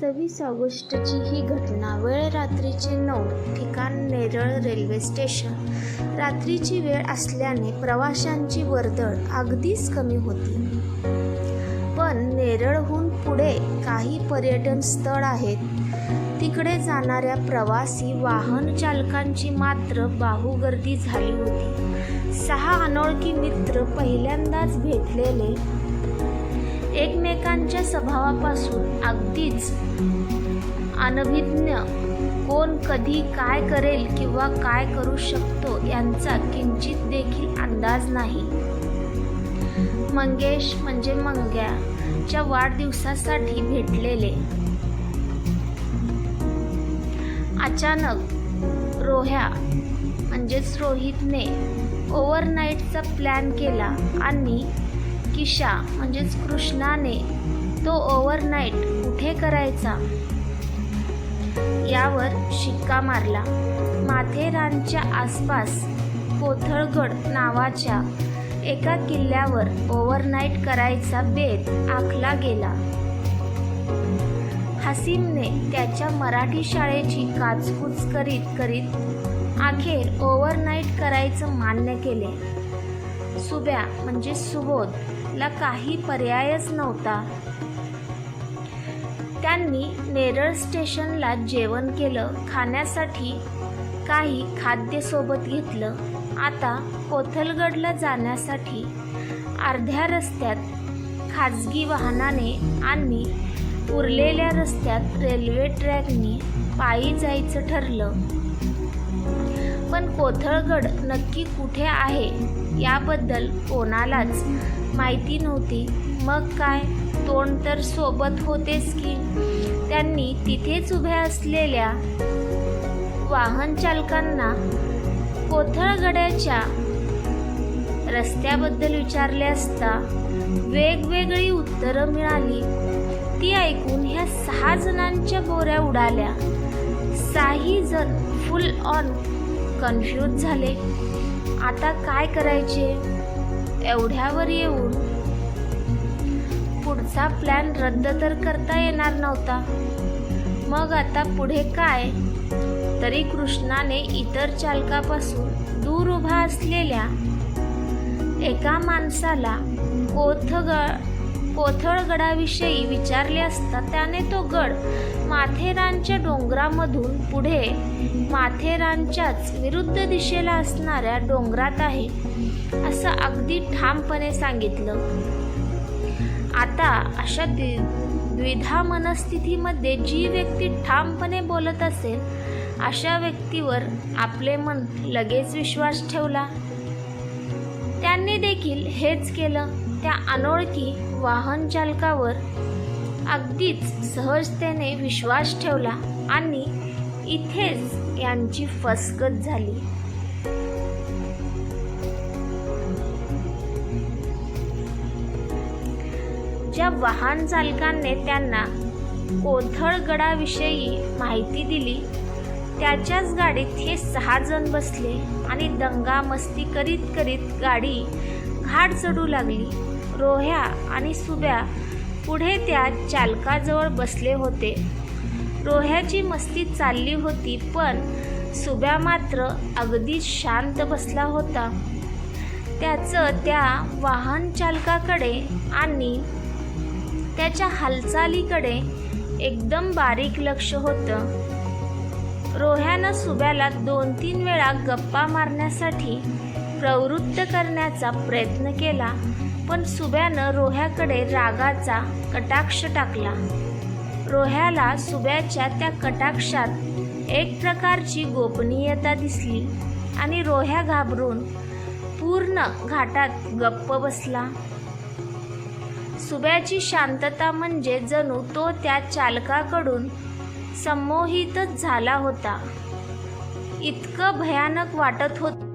26 ऑगस्टची ही घटना. वेळ रात्रीचे 9. ठिकाण नेरळ रेल्वे स्टेशन. रात्रीची वेळ असल्याने प्रवाशांची वर्दळ अगदीच कमी होती. पण नेरळहून पुढे काही पर्यटन स्थळ आहेत. तिकडे जाणाऱ्या प्रवासी वाहन चालकांची मात्र बाहुगर्दी झाली होती. 6 अनोळखी मित्र पहिल्यांदाच भेटलेले, एकमेकांच्या स्वभावापासून अगदीच अनभिज्ञ, कोण कधी काय करेल किंवा काय करू शकतो यांचा किंचित देखील अंदाज नाही. मंगेश म्हणजे मंग्याच्या वाढदिवसासाठी भेटलेले. अचानक रोह्या म्हणजेच रोहितने ओव्हरनाईटचा प्लॅन केला आणि किशा म्हणजेच कृष्णाने तो ओव्हरनाईट कुठे करायचा यावर शिक्का मारला. माथेरानच्या आसपास कोथळगड नावाच्या एका किल्ल्यावर ओव्हरनाईट करायचा बेत आखला गेला. हसीमने त्याच्या मराठी शाळेची काचकूच करीत करीत अखेर ओव्हरनाईट करायचं मान्य केले. सुब्या म्हणजे सुबोध ला काही पर्यायच नव्हता. त्यांनी नेरळ स्टेशनला जेवण केलं. खाण्यासाठी काही खाद्य सोबत घेतलं. आता कोथलगडला जाण्यासाठी अर्ध्या रस्त्यात खाजगी वाहनाने आणि उरलेल्या रस्त्यात रेल्वे ट्रॅकने पायी जायचं ठरलं. पण कोथळगड नक्की कुठे आहे याबद्दल कोणालाच माहिती नव्हती. मग काय, तोंड तर सोबत होतेच की. त्यांनी तिथेच उभ्या असलेल्या वाहन चालकांना कोथळगडाच्या रस्त्याबद्दल विचारले असता वेगवेगळी उत्तरं मिळाली. ती ऐकून ह्या 6 जणांच्या बोऱ्या उडाल्या. 6ही जण फुल ऑन कन्फ्यूज झाले. आता काय करायचे? एवढ्यावर येऊन पुढचा प्लॅन रद्द तर करता येणार नव्हता. मग आता पुढे काय? तरी कृष्णाने इतर चालकापासून दूर उभा असलेल्या एका माणसाला कोथळगडाविषयी विचारले असता त्याने तो गड माथेरानच्या डोंगरामधून पुढे माथेरानच्याच विरुद्ध दिशेला असणाऱ्या डोंगरात आहे असं अगदी ठामपणे सांगितलं. आता अशा द्विधा मनस्थितीमध्ये जी व्यक्ती ठामपणे बोलत असेल अशा व्यक्तीवर आपले मन लगेच विश्वास ठेवला. त्यांनी देखील हेच केलं. त्या अनोळखी वाहन चालकावर अगदीच सहजतेने विश्वास ठेवला आणि इथेच यांची फसगत झाली. ज्या वाहन चालकाने त्यांना कोथळगडाविषयी माहिती दिली त्याच्याच गाडीत हे 6 जण बसले आणि दंगा मस्ती करीत करीत गाडी घाट चढू लागली. रोह्या आणि सुब्या पुढे त्या चालकाजवळ बसले होते. रोह्याची मस्ती चालली होती पण सुब्या मात्र अगदीच शांत बसला होता. त्याचं त्या वाहन चालकाकडे आणि त्याच्या हालचालीकडे एकदम बारीक लक्ष होतं. रोह्यानं सुब्याला 2-3 वेळा गप्पा मारण्यासाठी प्रवृत्त करण्याचा प्रयत्न केला पण सुब्यानं रोह्याकडे रागाचा कटाक्ष टाकला. रोह्याला सुब्याच्या त्या कटाक्षात एक प्रकारची गोपनीयता दिसली आणि रोह्या घाबरून पूर्ण घाटात गप्प बसला. सुब्याची शांतता म्हणजे जणू तो त्या चालकाकडून संमोहितच झाला होता. इतकं भयानक वाटत होतं